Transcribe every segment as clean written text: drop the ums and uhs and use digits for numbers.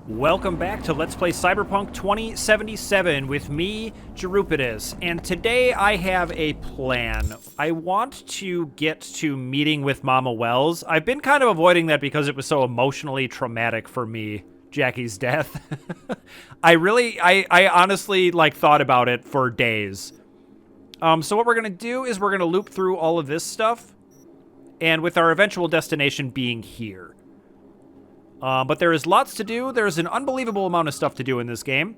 Welcome back to Let's Play Cyberpunk 2077 with me, Jerupitus, and today I have a plan. I want to get to meeting with Mama Wells. I've been kind of avoiding that because it was so emotionally traumatic for me, Jackie's death. I honestly, thought about it for days. So what we're gonna do is we're gonna loop through all of this stuff, and with our eventual destination being here. But there is lots to do. There's an unbelievable amount of stuff to do in this game.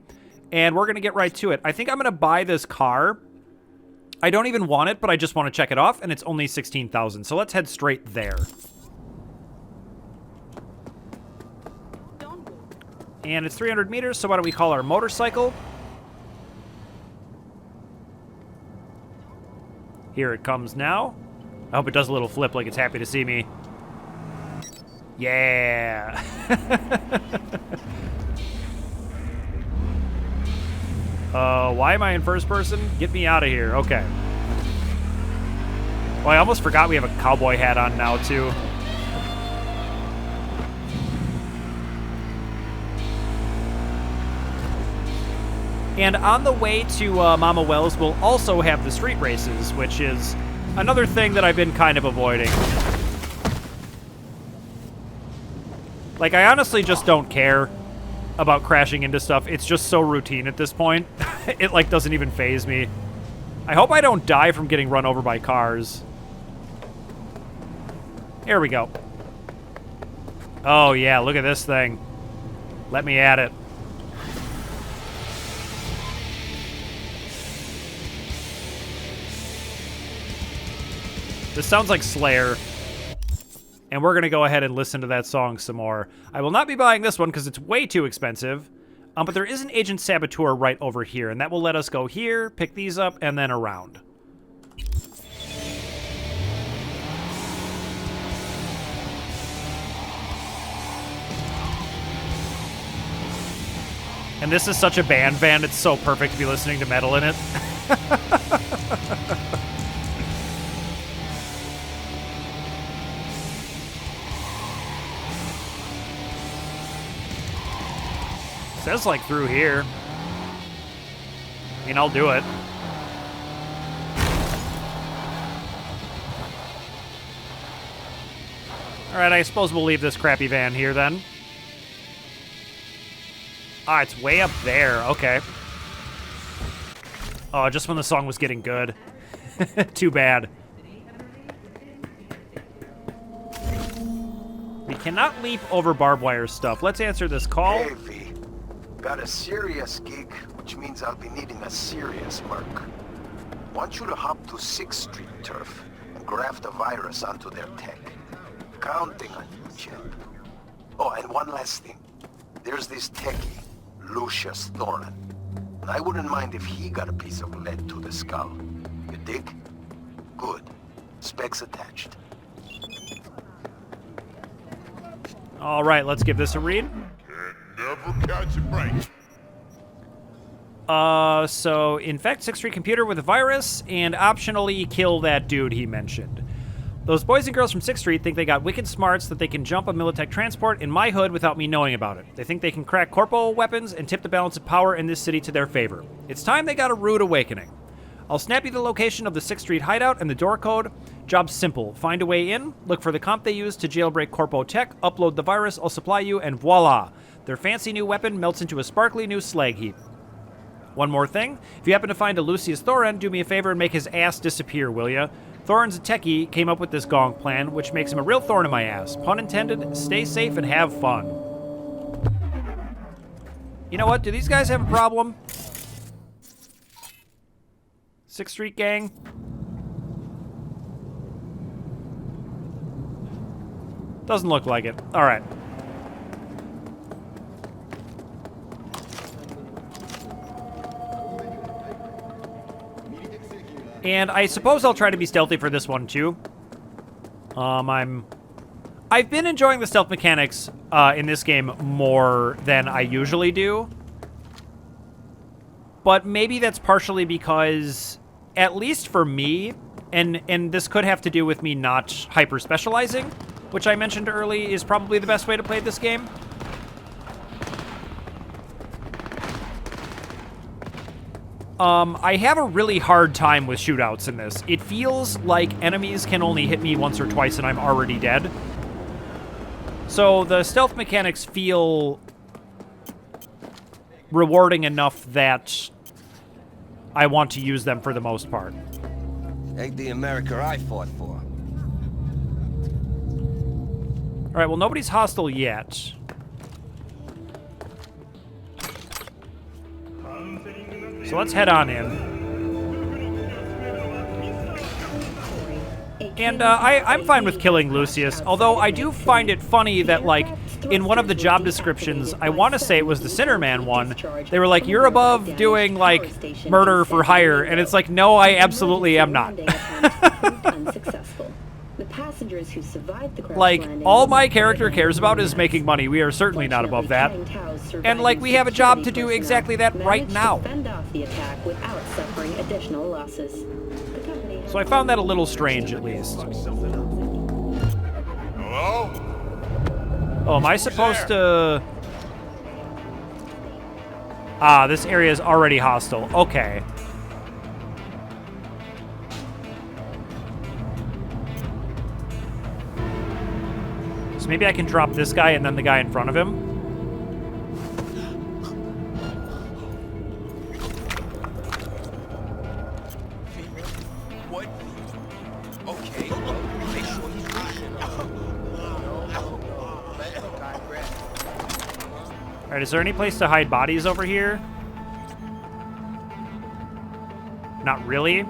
And we're going to get right to it. I think I'm going to buy this car. I don't even want it, but I just want to check it off. And it's only 16,000. So let's head straight there. And it's 300 meters, so why don't we call our motorcycle? Here it comes now. I hope it does a little flip like it's happy to see me. Yeah. Why am I in first person? Get me out of here. Okay. Well, I almost forgot we have a cowboy hat on now, too. And on the way to Mama Wells, we'll also have the street races, which is another thing that I've been kind of avoiding. Like, I honestly just don't care about crashing into stuff. It's just so routine at this point. It, doesn't even faze me. I hope I don't die from getting run over by cars. Here we go. Oh, yeah, look at this thing. Let me at it. This sounds like Slayer. And we're going to go ahead and listen to that song some more. I will not be buying this one because it's way too expensive. But there is an Agent Saboteur right over here, and that will let us go here, pick these up, and then around. And this is such a band van, it's so perfect to be listening to metal in it. Says through here. I mean, I'll do it. Alright, I suppose we'll leave this crappy van here then. Ah, it's way up there. Okay. Oh, just when the song was getting good. Too bad. We cannot leap over barbed wire stuff. Let's answer this call. Hey, V. Got a serious gig, which means I'll be needing a serious merc. Want you to hop to 6th Street turf and graft a virus onto their tech. Counting on you, Chip. Oh, and one last thing. There's this techie, Lucius Thorin. And I wouldn't mind if he got a piece of lead to the skull. You dig? Good. Specs attached. All right, let's give this a read. Never catch a break. So infect 6th Street computer with a virus and optionally kill that dude he mentioned. Those boys and girls from 6th Street think they got wicked smarts that they can jump a Militech transport in my hood without me knowing about it. They think they can crack corpo weapons and tip the balance of power in this city to their favor. It's time they got a rude awakening. I'll snap you the location of the 6th Street hideout and the door code. Job's simple. Find a way in, look for the comp they use to jailbreak corpo tech, upload the virus I'll supply you, and voila! Their fancy new weapon melts into a sparkly new slag heap. One more thing. If you happen to find a Lucius Thorin, do me a favor and make his ass disappear, will ya? Thorin's a techie, came up with this gong plan, which makes him a real thorn in my ass. Pun intended, stay safe and have fun. You know what? Do these guys have a problem? 6th Street gang? Doesn't look like it. All right. And I suppose I'll try to be stealthy for this one, too. I've been enjoying the stealth mechanics in this game more than I usually do. But maybe that's partially because, at least for me, and this could have to do with me not hyper-specializing, which I mentioned early is probably the best way to play this game. I have a really hard time with shootouts in this. It feels like enemies can only hit me once or twice and I'm already dead. So the stealth mechanics feel rewarding enough that I want to use them for the most part. Ain't the America I fought for. All right, well, nobody's hostile yet. So let's head on in. And I'm fine with killing Lucius, although I do find it funny that, like, in one of the job descriptions, I want to say it was the Sinnerman one, they were like, you're above doing, like, murder for hire, and it's like, no, I absolutely am not. Like, all my character cares about is making money. We are certainly not above that. And, like, we have a job to do exactly that right now. So I found that a little strange, at least. Hello? Oh, am I supposed to... Ah, this area is already hostile. Okay. So maybe I can drop this guy and then the guy in front of him. What? Okay, well, make sure he's All right, is there any place to hide bodies over here? Not really.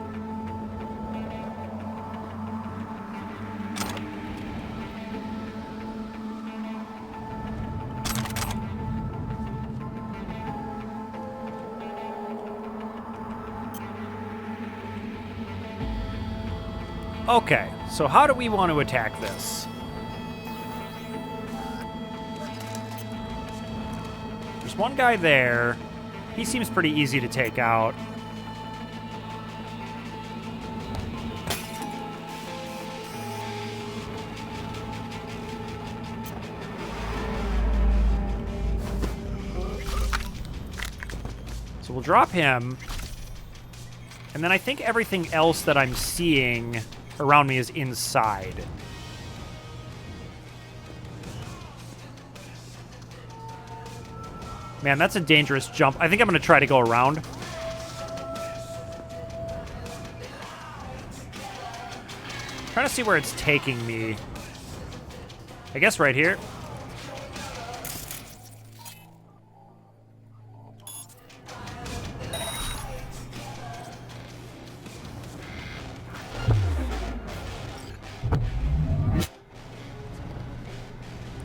Okay, so how do we want to attack this? There's one guy there. He seems pretty easy to take out. So we'll drop him. And then I think everything else that I'm seeing around me is inside. Man, that's a dangerous jump. I think I'm going to try to go around. Trying to see where it's taking me. I guess right here.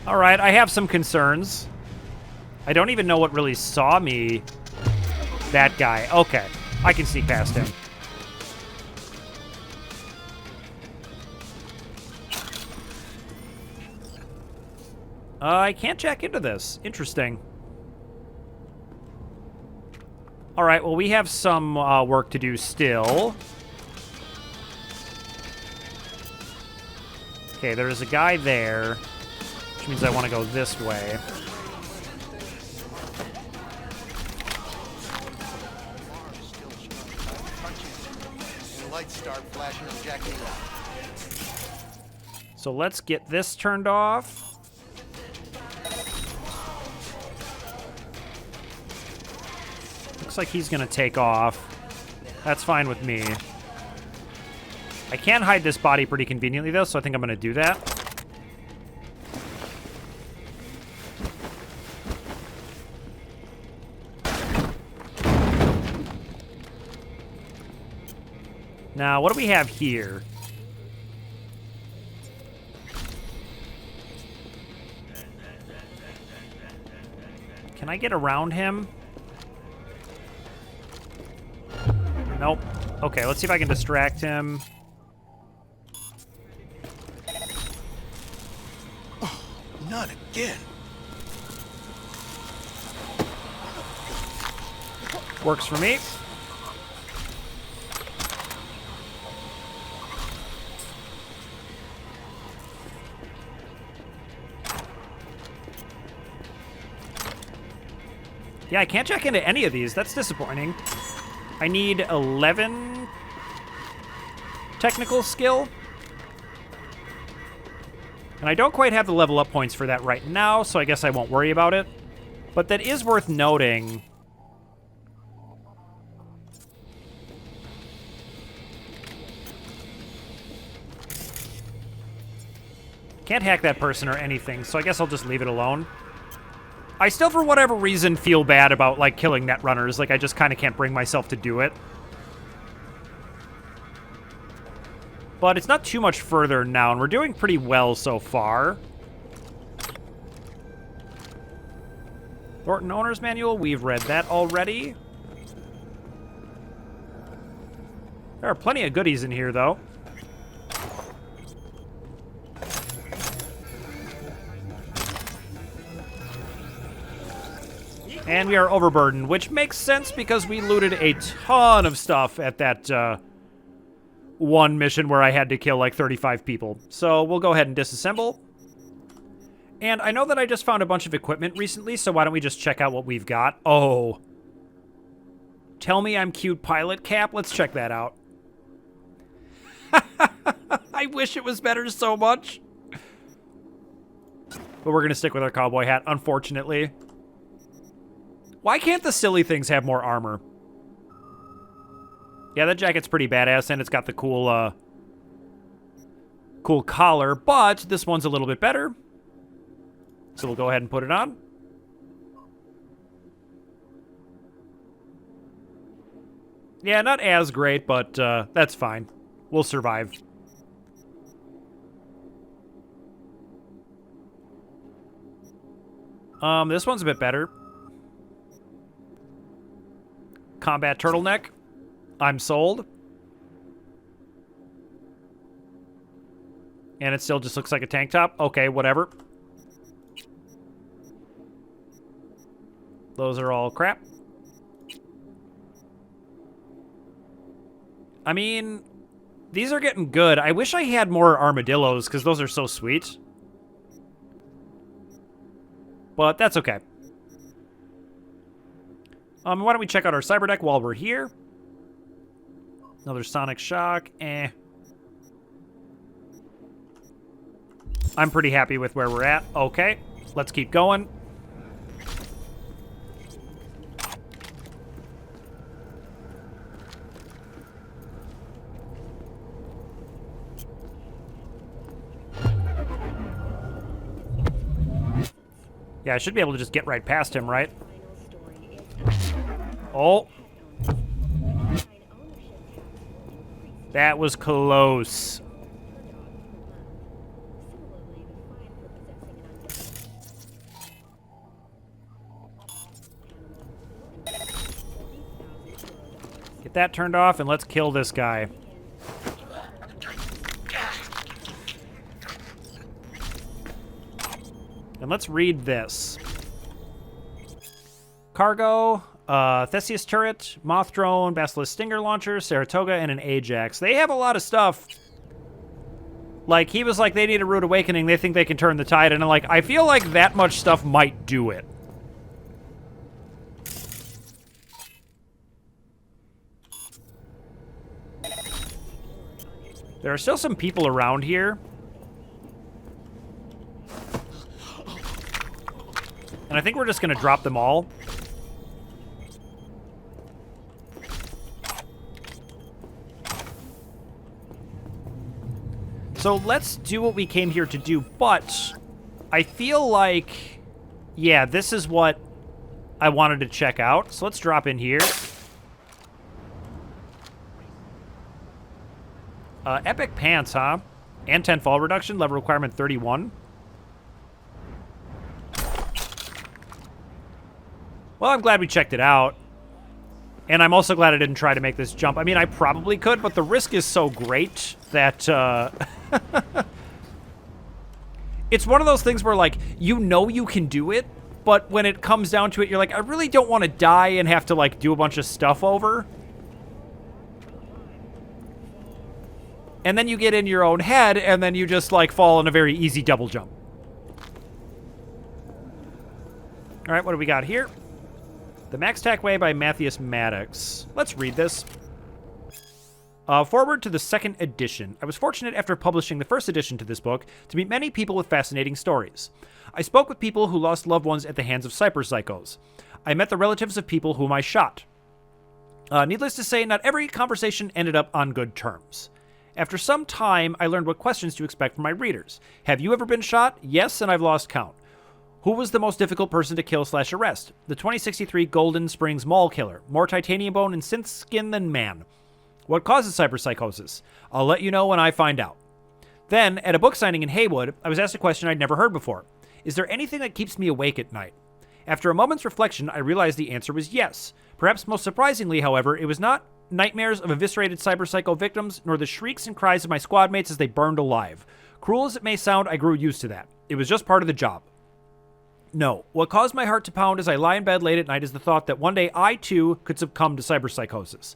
All right, I have some concerns. I don't even know what really saw me. That guy. Okay, I can sneak past him. I can't jack into this. Interesting. All right, well, we have some work to do still. Okay, there's a guy there. Means I want to go this way. So let's get this turned off. Looks like he's going to take off. That's fine with me. I can hide this body pretty conveniently, though, so I think I'm going to do that. Now, what do we have here? Can I get around him? Nope. Okay, let's see if I can distract him. Oh, not again. Works for me. Yeah, I can't check into any of these. That's disappointing. I need 11 technical skill. And I don't quite have the level up points for that right now, so I guess I won't worry about it. But that is worth noting. Can't hack that person or anything, so I guess I'll just leave it alone. I still, for whatever reason, feel bad about, like, killing netrunners. Like, I just kind of can't bring myself to do it. But it's not too much further now, and we're doing pretty well so far. Thornton Owner's Manual, we've read that already. There are plenty of goodies in here, though. And we are overburdened, which makes sense because we looted a ton of stuff at that one mission where I had to kill like 35 people. So we'll go ahead and disassemble. And I know that I just found a bunch of equipment recently, so why don't we just check out what we've got? Oh. Tell me I'm cute pilot cap. Let's check that out. I wish it was better so much. But we're going to stick with our cowboy hat, unfortunately. Why can't the silly things have more armor? Yeah, that jacket's pretty badass, and it's got the cool, cool collar, but this one's a little bit better. So we'll go ahead and put it on. Yeah, not as great, but that's fine. We'll survive. This one's a bit better. Combat turtleneck. I'm sold. And it still just looks like a tank top. Okay, whatever. Those are all crap. I mean, these are getting good. I wish I had more armadillos, because those are so sweet. But that's okay. Why don't we check out our cyber deck while we're here? Another sonic shock. I'm pretty happy with where we're at. Okay, let's keep going. Yeah, I should be able to just get right past him, right? Oh. That was close. Get that turned off and let's kill this guy. And let's read this. Cargo, Theseus turret, Moth drone, Basilisk stinger launcher, Saratoga, and an Ajax. They have a lot of stuff. Like, he was like, they need a rude awakening. They think they can turn the tide. And I'm like, I feel like that much stuff might do it. There are still some people around here. And I think we're just going to drop them all. So let's do what we came here to do, but I feel like, yeah, this is what I wanted to check out. So let's drop in here. Epic pants, huh? And 10 fall reduction, level requirement 31. Well, I'm glad we checked it out. And I'm also glad I didn't try to make this jump. I mean, I probably could, but the risk is so great that, it's one of those things where, like, you know you can do it, but when it comes down to it, you're like, I really don't want to die and have to, like, do a bunch of stuff over. And then you get in your own head, and then you just, like, fall in a very easy double jump. All right, what do we got here? The Max Tack Way by Matthias Maddox. Let's read this. Forward to the second edition. I was fortunate after publishing the first edition to this book to meet many people with fascinating stories. I spoke with people who lost loved ones at the hands of cyberpsychos. I met the relatives of people whom I shot. Needless to say, not every conversation ended up on good terms. After some time, I learned what questions to expect from my readers. Have you ever been shot? Yes, and I've lost count. Who was the most difficult person to kill/arrest? The 2063 Golden Springs Mall Killer. More titanium bone and synth skin than man. What causes cyberpsychosis? I'll let you know when I find out. Then, at a book signing in Haywood, I was asked a question I'd never heard before. Is there anything that keeps me awake at night? After a moment's reflection, I realized the answer was yes. Perhaps most surprisingly, however, it was not nightmares of eviscerated cyberpsycho victims, nor the shrieks and cries of my squad mates as they burned alive. Cruel as it may sound, I grew used to that. It was just part of the job. No, what caused my heart to pound as I lie in bed late at night is the thought that one day I, too, could succumb to cyberpsychosis.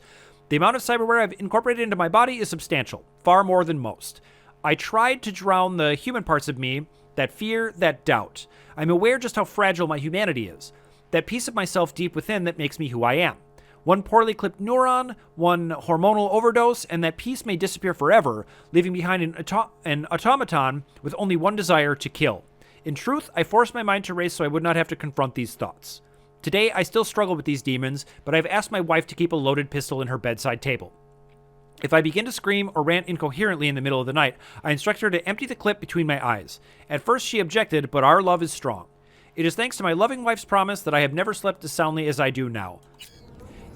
The amount of cyberware I've incorporated into my body is substantial, far more than most. I tried to drown the human parts of me, that fear, that doubt. I'm aware just how fragile my humanity is, that piece of myself deep within that makes me who I am. One poorly clipped neuron, one hormonal overdose, and that piece may disappear forever, leaving behind an automaton with only one desire to kill. In truth, I forced my mind to race so I would not have to confront these thoughts. Today, I still struggle with these demons, but I've asked my wife to keep a loaded pistol in her bedside table. If I begin to scream or rant incoherently in the middle of the night, I instruct her to empty the clip between my eyes. At first, she objected, but our love is strong. It is thanks to my loving wife's promise that I have never slept as soundly as I do now.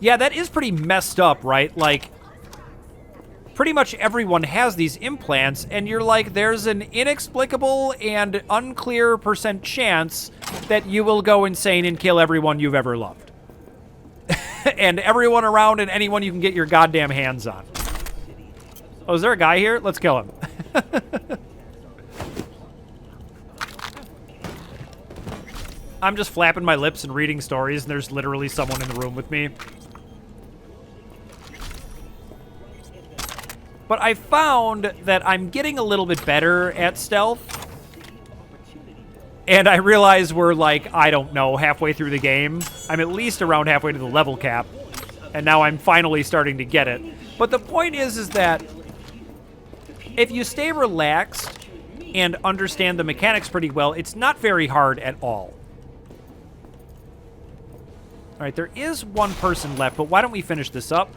Yeah, that is pretty messed up, right? Like, pretty much everyone has these implants, and you're like, there's an inexplicable and unclear % chance that you will go insane and kill everyone you've ever loved. And everyone around and anyone you can get your goddamn hands on. Oh, is there a guy here? Let's kill him. I'm just flapping my lips and reading stories, and there's literally someone in the room with me. But I found that I'm getting a little bit better at stealth. And I realize we're like, I don't know, halfway through the game. I'm at least around halfway to the level cap. And now I'm finally starting to get it. But the point is that if you stay relaxed and understand the mechanics pretty well, it's not very hard at all. All right, there is one person left, but why don't we finish this up?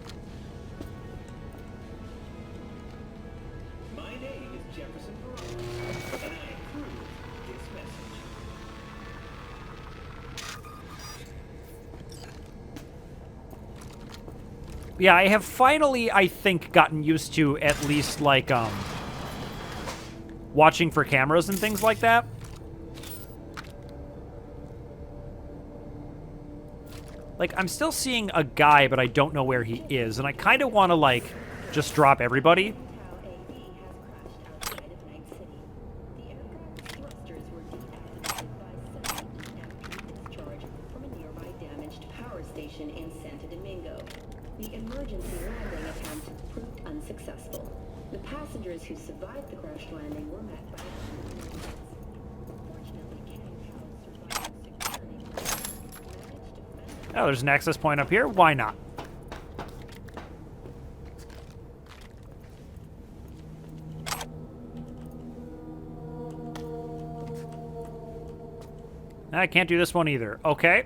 Yeah, I have finally, I think, gotten used to at least, like, watching for cameras and things like that. Like, I'm still seeing a guy, but I don't know where he is, and I kind of want to, like, just drop everybody. The emergency landing attempt proved unsuccessful. The passengers who survived the crash landing were met by Fortunately, Oh, there's an access point up here. Why not? I can't do this one either. Okay.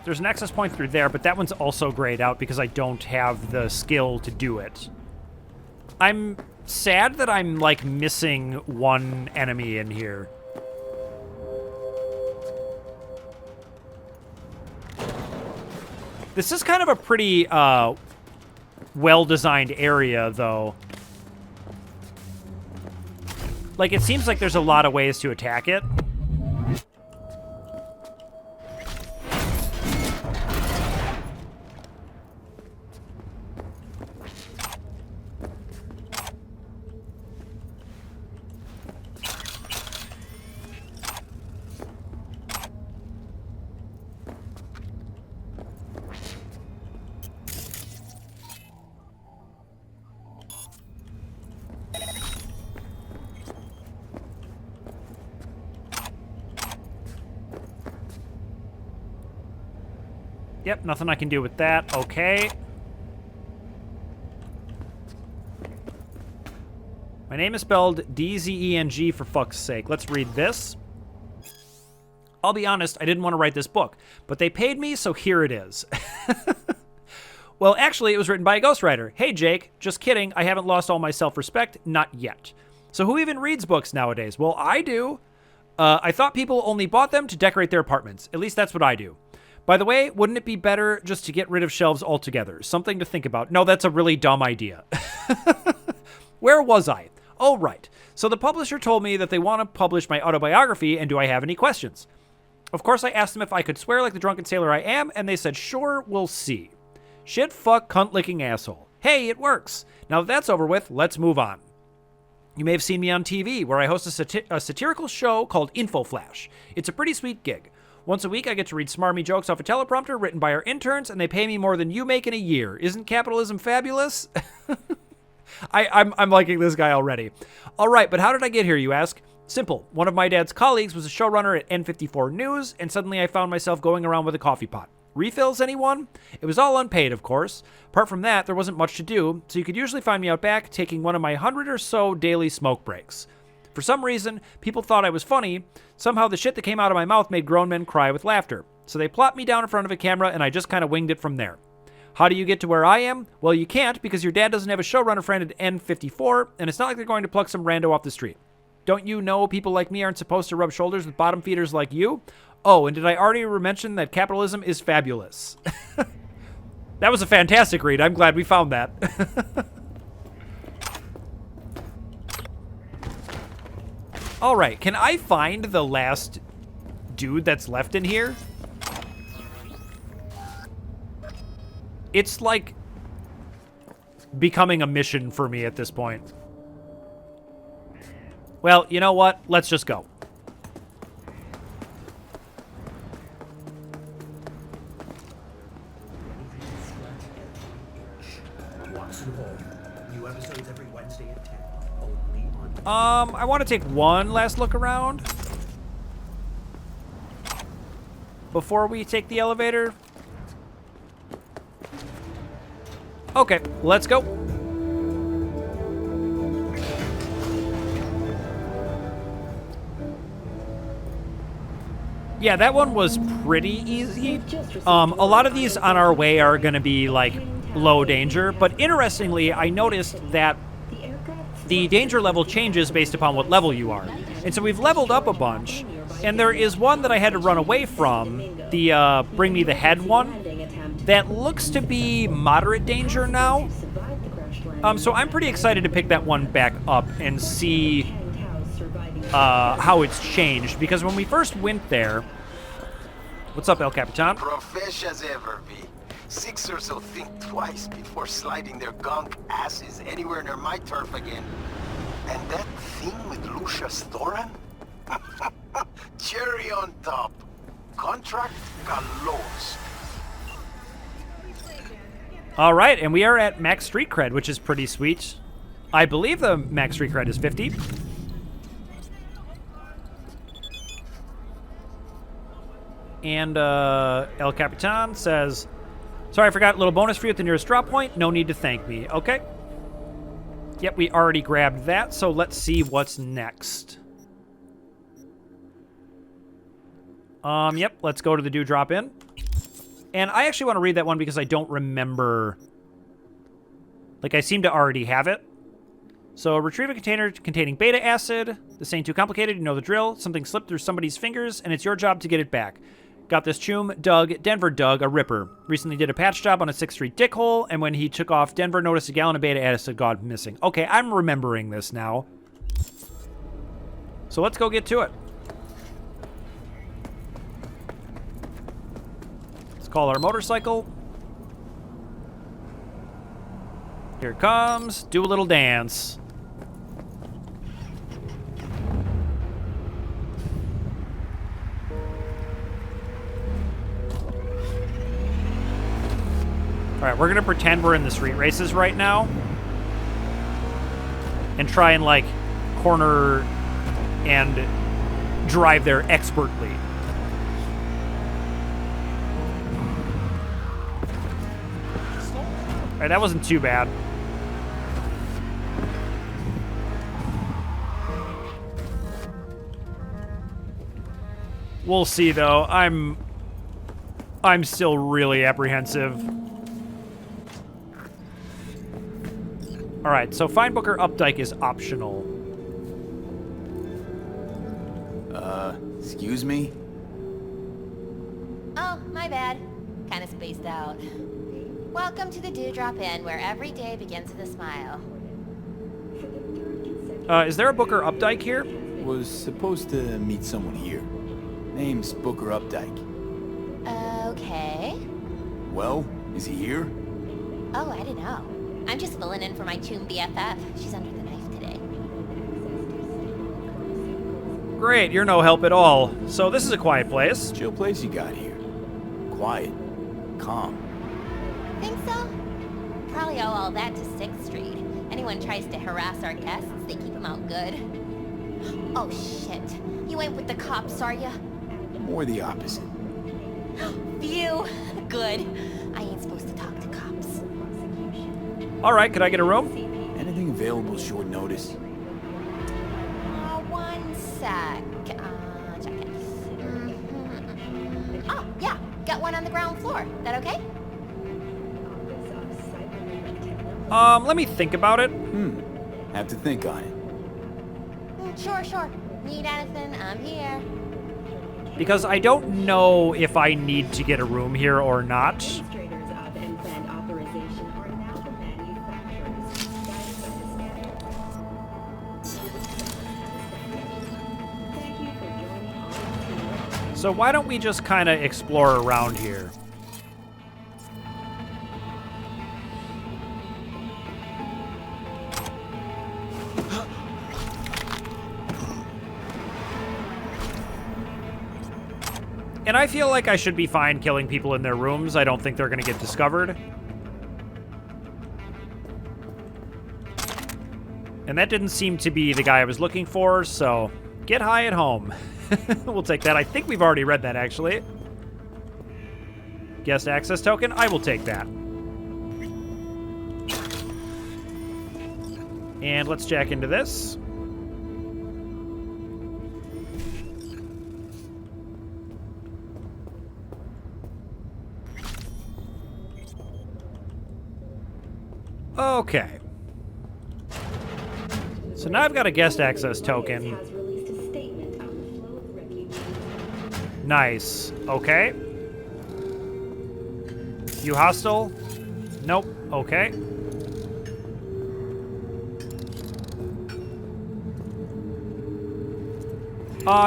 There's an access point through there, but that one's also grayed out because I don't have the skill to do it. I'm sad that I'm, like, missing one enemy in here. This is kind of a pretty, well-designed area, though. Like, it seems like there's a lot of ways to attack it. Yep, nothing I can do with that. Okay. My name is spelled D-Z-E-N-G for fuck's sake. Let's read this. I'll be honest, I didn't want to write this book, but they paid me, so here it is. Well, actually, it was written by a ghostwriter. Hey, Jake, just kidding. I haven't lost all my self-respect. Not yet. So who even reads books nowadays? Well, I do. I thought people only bought them to decorate their apartments. At least that's what I do. By the way, wouldn't it be better just to get rid of shelves altogether? Something to think about. No, that's a really dumb idea. Where was I? Oh, right. So the publisher told me that they want to publish my autobiography, and do I have any questions? Of course, I asked them if I could swear like the drunken sailor I am, and they said, sure, we'll see. Shit, fuck, cunt-licking asshole. Hey, it works. Now that that's over with, let's move on. You may have seen me on TV, where I host a satirical show called Info Flash. It's a pretty sweet gig. Once a week, I get to read smarmy jokes off a teleprompter written by our interns, and they pay me more than you make in a year. Isn't capitalism fabulous? I'm liking this guy already. All right, but how did I get here, you ask? Simple. One of my dad's colleagues was a showrunner at N54 News, and suddenly I found myself going around with a coffee pot. Refills, anyone? It was all unpaid, of course. Apart from that, there wasn't much to do, so you could usually find me out back taking one of my 100 or so daily smoke breaks. For some reason, people thought I was funny. Somehow the shit that came out of my mouth made grown men cry with laughter. So they plopped me down in front of a camera, and I just kind of winged it from there. How do you get to where I am? Well, you can't, because your dad doesn't have a showrunner friend at N54, and it's not like they're going to pluck some rando off the street. Don't you know people like me aren't supposed to rub shoulders with bottom feeders like you? Oh, and did I already mention that capitalism is fabulous? That was a fantastic read. I'm glad we found that. All right, can I find the last dude that's left in here? It's like becoming a mission for me at this point. Well, you know what? Let's just go. I want to take one last look around before we take the elevator. Okay, let's go. Yeah, that one was pretty easy. A lot of these on our way are going to be, like, low danger. But interestingly, I noticed that the danger level changes based upon what level you are. And so we've leveled up a bunch. And there is one that I had to run away from, the Bring Me the Head one, that looks to be moderate danger now. So I'm pretty excited to pick that one back up and see how it's changed. Because when we first went there... What's up, El Capitan? Profesh as ever, V. Sixers will think twice before sliding their gunk asses anywhere near my turf again. And that thing with Lucius Thoran? Cherry on top. Contract galore. All right, and we are at max street cred, which is pretty sweet. I believe the max street cred is 50. And El Capitan says, sorry, I forgot a little bonus for you at the nearest drop point. No need to thank me. Okay. Yep, we already grabbed that, so let's see what's next. Yep, let's go to the Dewdrop Inn. And I actually want to read that one because I don't remember. Like, I seem to already have it. So, retrieve a container containing beta acid. This ain't too complicated, you know the drill. Something slipped through somebody's fingers, and it's your job to get it back. Got this chum, Doug, Denver Doug, a ripper. Recently did a patch job on a 6th Street dickhole, and when he took off Denver, noticed a gallon of beta acid gone missing. Okay, I'm remembering this now. So let's go get to it. Let's call our motorcycle. Here it comes. Do a little dance. All right, we're gonna pretend we're in the street races right now and try and, like, corner and drive there expertly. All right, that wasn't too bad. We'll see, though. I'm still really apprehensive. All right, so find Booker Updike is optional. Excuse me? Oh, my bad. Kinda spaced out. Welcome to the Dewdrop Inn, where every day begins with a smile. Is there a Booker Updike here? Was supposed to meet someone here. Name's Booker Updike. Okay. Well, is he here? Oh, I don't know. I'm just filling in for my tomb BFF. She's under the knife today. Great, you're no help at all. So this is a quiet place. Chill place you got here. Quiet. Calm. Think so? Probably owe all that to 6th Street. Anyone tries to harass our guests, they keep them out good. Oh shit. You ain't with the cops, are ya? More the opposite. Phew. Good. I ain't supposed to talk to cops. All right, could I get a room? Anything available short notice? One sec. Check it. Oh, yeah. Got one on the ground floor. That okay? Let me think about it. Have to think on it. Sure. Need anything? I'm here. Because I don't know if I need to get a room here or not. Administrators of implant authorization are now the manufacturers. Thank you for joining our team. So why don't we just kind of explore around here? And I feel like I should be fine killing people in their rooms. I don't think they're going to get discovered. And that didn't seem to be the guy I was looking for, so get high at home. We'll take that. I think we've already read that, actually. Guest access token? I will take that. And let's jack into this. Okay. So now I've got a guest access token. Has released a statement on the flow of refugees. Nice. Okay. You hostile? Nope. Okay.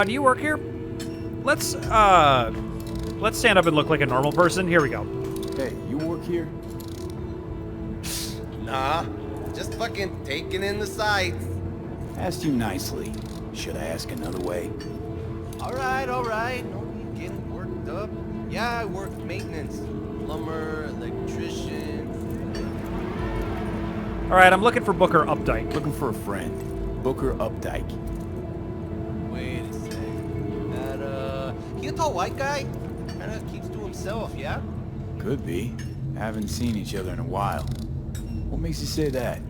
Do you work here? Let's stand up and look like a normal person. Here we go. Hey, you work here? Nah, just fucking taking in the sights. Asked you nicely. Should I ask another way? All right. No need getting worked up. Yeah, I work maintenance. Plumber, electrician. All right, I'm looking for Booker Updike. Looking for a friend. Booker Updike. Wait a sec. That, he a tall white guy? Kinda keeps to himself, yeah? Could be. Haven't seen each other in a while. What makes you say that?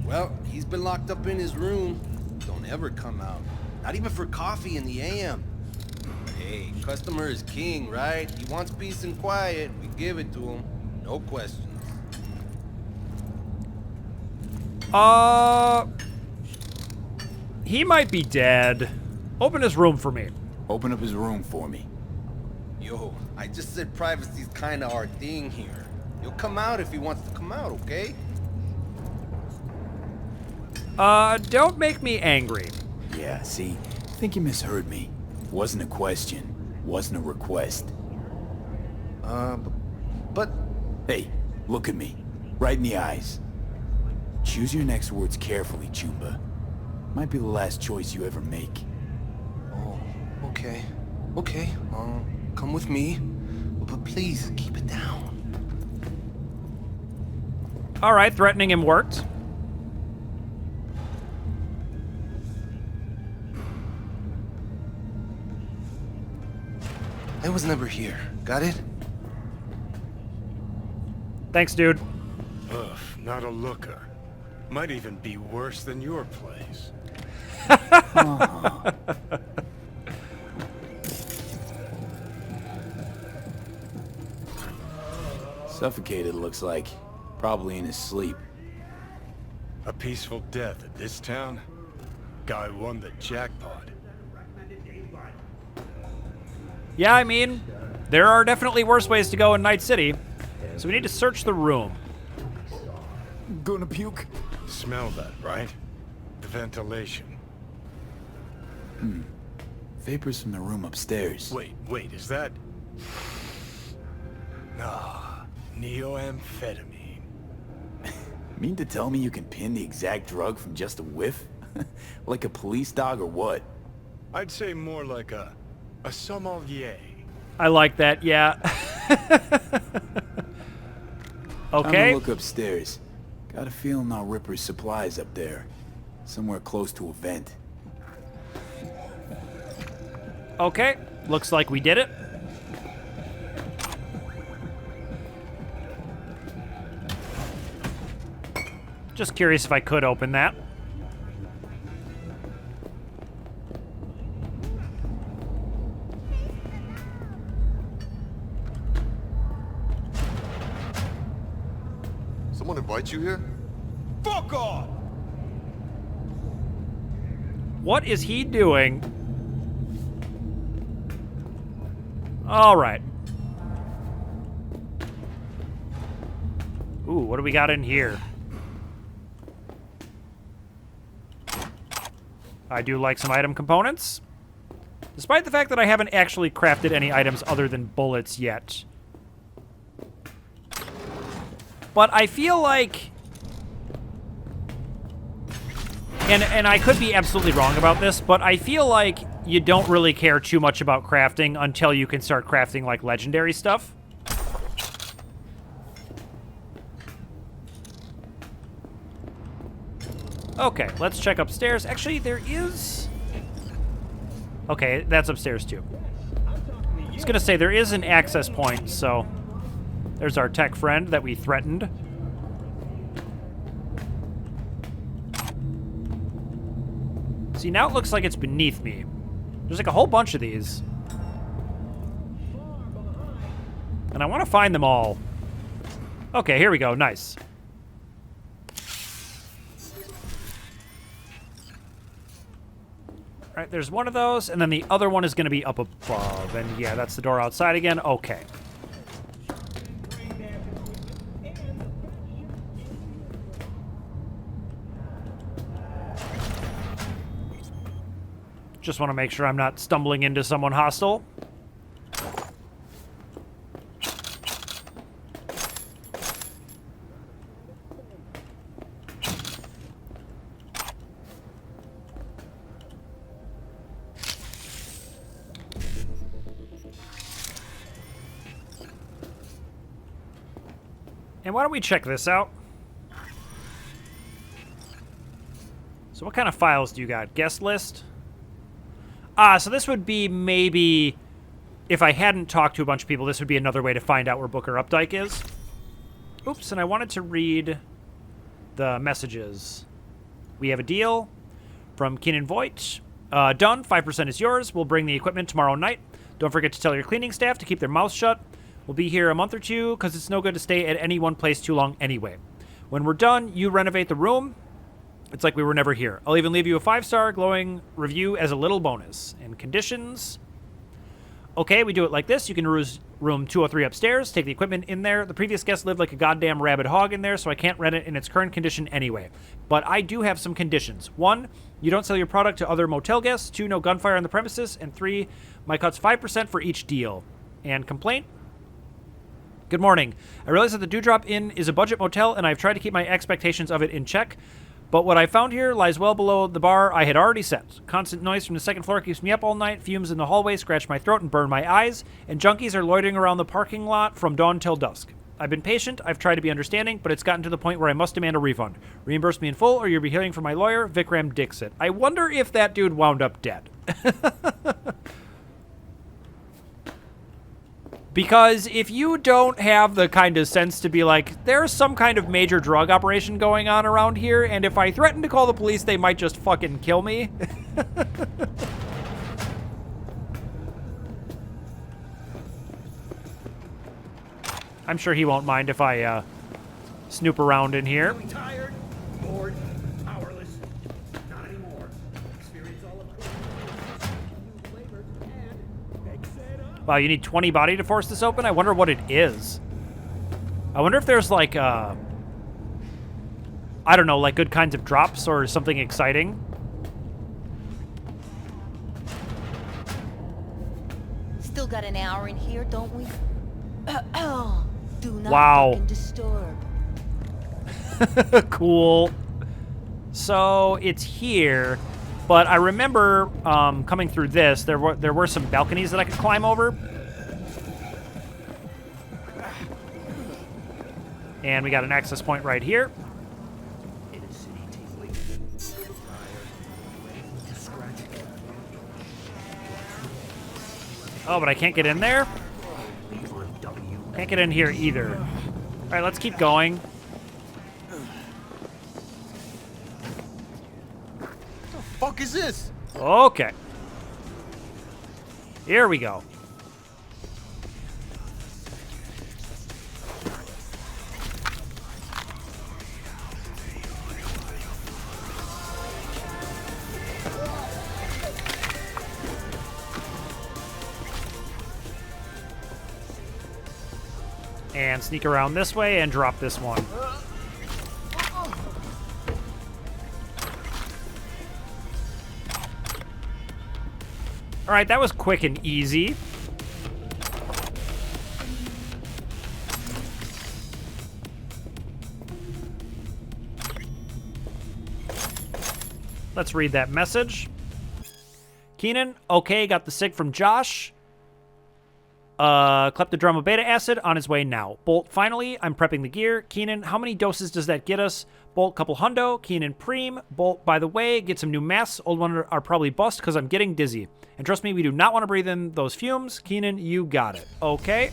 Well, he's been locked up in his room. Don't ever come out. Not even for coffee in the AM. Hey, customer is king, right? He wants peace and quiet. We give it to him. No questions. He might be dead. Open his room for me. Open up his room for me. Yo, I just said privacy's kinda our thing here. He'll come out if he wants to come out, okay? Don't make me angry. Yeah, see, I think you misheard me. Wasn't a question. Wasn't a request. But... Hey, look at me. Right in the eyes. Choose your next words carefully, Chumba. Might be the last choice you ever make. Oh, okay. Okay, come with me. But please, keep it down. All right, threatening him worked. I was never here. Got it? Thanks, dude. Ugh, not a looker. Might even be worse than your place. Suffocated, looks like. Probably in his sleep. A peaceful death at this town? Guy won the jackpot. Yeah, I mean, there are definitely worse ways to go in Night City. So we need to search the room. Gonna puke? Smell that, right? The ventilation. Vapors from the room upstairs. Wait, is that... Ah, neoamphetamine. Mean to tell me you can pin the exact drug from just a whiff? Like a police dog or what? I'd say more like a sommelier. I like that, yeah. I'm Okay. gonna look upstairs. Got a feeling I'll Ripper's supplies up there. Somewhere close to a vent. Okay. Looks like we did it. Just curious if I could open that. Someone invite you here? Fuck off! What is he doing? All right. Ooh, what do we got in here? I do like some item components. Despite the fact that I haven't actually crafted any items other than bullets yet. But I feel like... And I could be absolutely wrong about this, but I feel like you don't really care too much about crafting until you can start crafting, like, legendary stuff. Okay, let's check upstairs. Actually, there is... Okay, that's upstairs, too. I was gonna say, there is an access point, so... There's our tech friend that we threatened. See, now it looks like it's beneath me. There's like a whole bunch of these. And I want to find them all. Okay, here we go. Nice. All right, there's one of those, and then the other one is going to be up above. And yeah, that's the door outside again. Okay. Just want to make sure I'm not stumbling into someone hostile. And why don't we check this out? So what kind of files do you got? Guest list? So this would be maybe, if I hadn't talked to a bunch of people, this would be another way to find out where Booker Updike is. Oops, and I wanted to read the messages. We have a deal from Keenan Voigt. Done, 5% is yours. We'll bring the equipment tomorrow night. Don't forget to tell your cleaning staff to keep their mouths shut. We'll be here a month or two, because it's no good to stay at any one place too long anyway. When we're done, you renovate the room. It's like we were never here. I'll even leave you a 5-star glowing review as a little bonus. And conditions. Okay, we do it like this. You can use room 203 upstairs. Take the equipment in there. The previous guest lived like a goddamn rabid hog in there, so I can't rent it in its current condition anyway. But I do have some conditions. 1, you don't sell your product to other motel guests. 2, no gunfire on the premises. And 3, my cut's 5% for each deal. And complaint? Good morning. I realize that the Dewdrop Inn is a budget motel, and I've tried to keep my expectations of it in check. But what I found here lies well below the bar I had already set. Constant noise from the second floor keeps me up all night, fumes in the hallway scratch my throat and burn my eyes, and junkies are loitering around the parking lot from dawn till dusk. I've been patient, I've tried to be understanding, but it's gotten to the point where I must demand a refund. Reimburse me in full, or you'll be hearing from my lawyer, Vikram Dixit. I wonder if that dude wound up dead. Because if you don't have the kind of sense to be like, there's some kind of major drug operation going on around here, and if I threaten to call the police, they might just fucking kill me. I'm sure he won't mind if I snoop around in here. Tired, bored, powerless. Not anymore. Experience all of Wow, you need 20 body to force this open? I wonder what it is. I wonder if there's like, I don't know, like good kinds of drops or something exciting. Still got an hour in here, don't we? Do not Wow. fucking disturb. Cool. So it's here, but I remember coming through this. There were some balconies that I could climb over, and we got an access point right here. Oh, but I can't get in there. Can't get in here either. All right, let's keep going. Fuck is this? Okay. Here we go. And sneak around this way and drop this one. All right, that was quick and easy. Let's read that message. Keenan, okay, got the sig from Josh. Kleptodroma beta acid on his way now. Bolt, finally, I'm prepping the gear. Keenan, how many doses does that get us? Bolt, couple hundo. Keenan, preem. Bolt, by the way, get some new masks. Old ones are probably bust because I'm getting dizzy. And trust me, we do not want to breathe in those fumes. Keenan, you got it. Okay.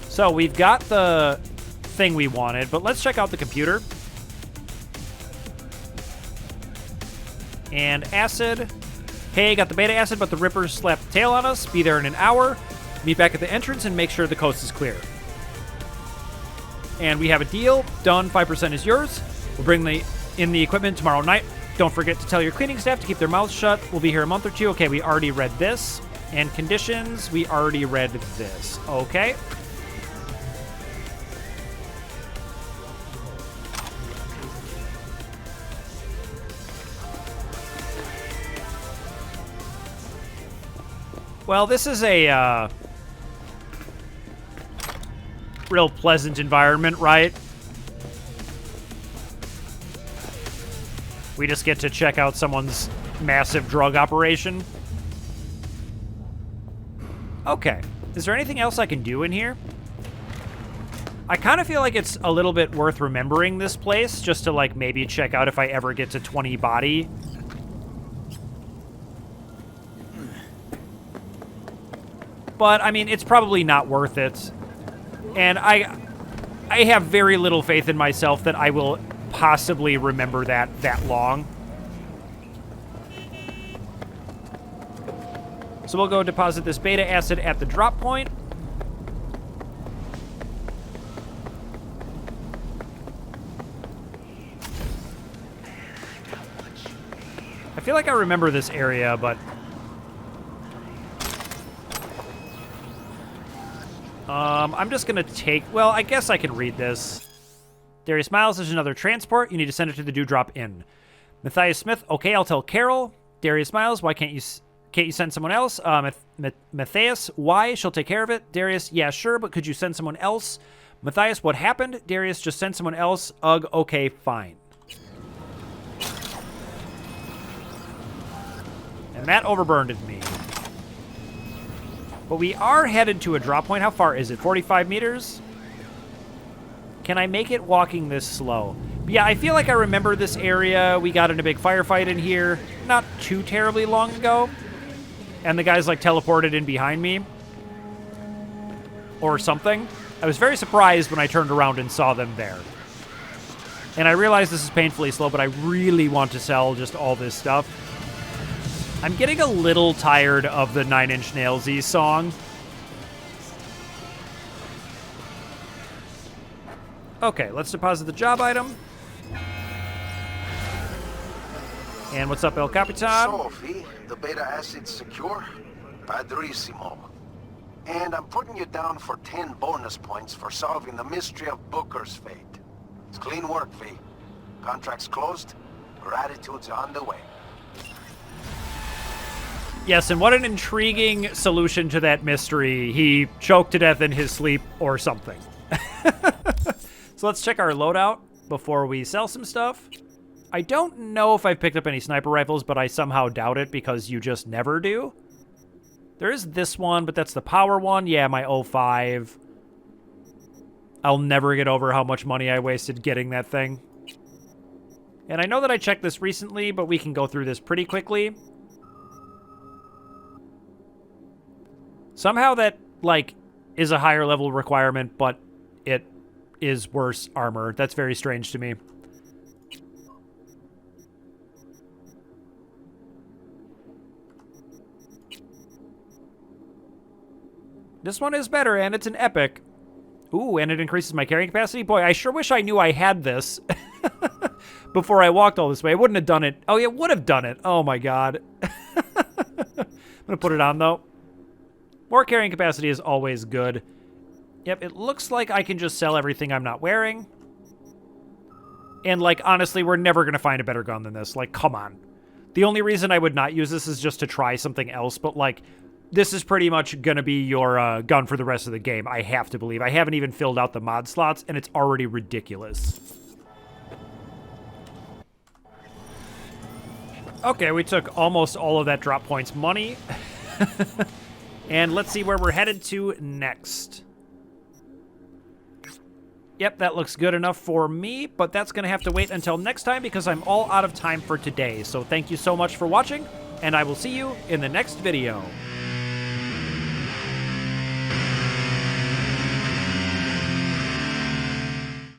So we've got the thing we wanted, but let's check out the computer. And acid. Hey, got the beta acid, but the Rippers slapped the tail on us. Be there in an hour. Meet back at the entrance and make sure the coast is clear. And we have a deal. Done. 5% is yours. We'll bring in the equipment tomorrow night. Don't forget to tell your cleaning staff to keep their mouths shut. We'll be here a month or two. Okay, we already read this. And conditions, we already read this. Okay. Well, this is a real pleasant environment, right? We just get to check out someone's massive drug operation. Okay. Is there anything else I can do in here? I kind of feel like it's a little bit worth remembering this place, just to, like, maybe check out if I ever get to 20 body. But, I mean, it's probably not worth it. And I have very little faith in myself that I will possibly remember that long. So we'll go deposit this beta acid at the drop point. I feel like I remember this area, but... I'm just gonna take... Well, I guess I can read this. Darius Miles, there's another transport. You need to send it to the Dewdrop Inn. Matthias Smith, okay, I'll tell Carol. Darius Miles, why can't you send someone else? Matthias, why? She'll take care of it. Darius, yeah, sure, but could you send someone else? Matthias, what happened? Darius, just send someone else. Ugh, okay, fine. And that overburned me. But we are headed to a drop point. How far is it? 45 meters? Can I make it walking this slow? But yeah, I feel like I remember this area. We got in a big firefight in here not too terribly long ago. and the guys, like, teleported in behind me. Or something. I was very surprised when I turned around and saw them there. And I realize this is painfully slow, but I really want to sell just all this stuff. I'm getting a little tired of the 9 Inch Nailsy song. Okay, let's deposit the job item. And what's up, El Capitan? So, V, the beta acid's secure? Padrissimo. And I'm putting you down for 10 bonus points for solving the mystery of Booker's fate. It's clean work, V. Contract's closed. Gratitude's on the way. Yes, and what an intriguing solution to that mystery. He choked to death in his sleep or something. So let's check our loadout before we sell some stuff. I don't know if I've picked up any sniper rifles, but I somehow doubt it because you just never do. There is this one, but that's the power one. Yeah, my 05. I'll never get over how much money I wasted getting that thing. And I know that I checked this recently, but we can go through this pretty quickly. Somehow that, like, is a higher level requirement, but it is worse armor. That's very strange to me. This one is better, and it's an epic. Ooh, and it increases my carrying capacity. Boy, I sure wish I knew I had this before I walked all this way. I wouldn't have done it. Oh, it would have done it. Oh, my God. I'm going to put it on, though. More carrying capacity is always good. Yep, it looks like I can just sell everything I'm not wearing. And, like, honestly, we're never going to find a better gun than this. Like, come on. The only reason I would not use this is just to try something else, but, like, this is pretty much going to be your gun for the rest of the game, I have to believe. I haven't even filled out the mod slots, and it's already ridiculous. Okay, we took almost all of that drop points money. And let's see where we're headed to next. Yep, that looks good enough for me, but that's going to have to wait until next time because I'm all out of time for today. So thank you so much for watching, and I will see you in the next video.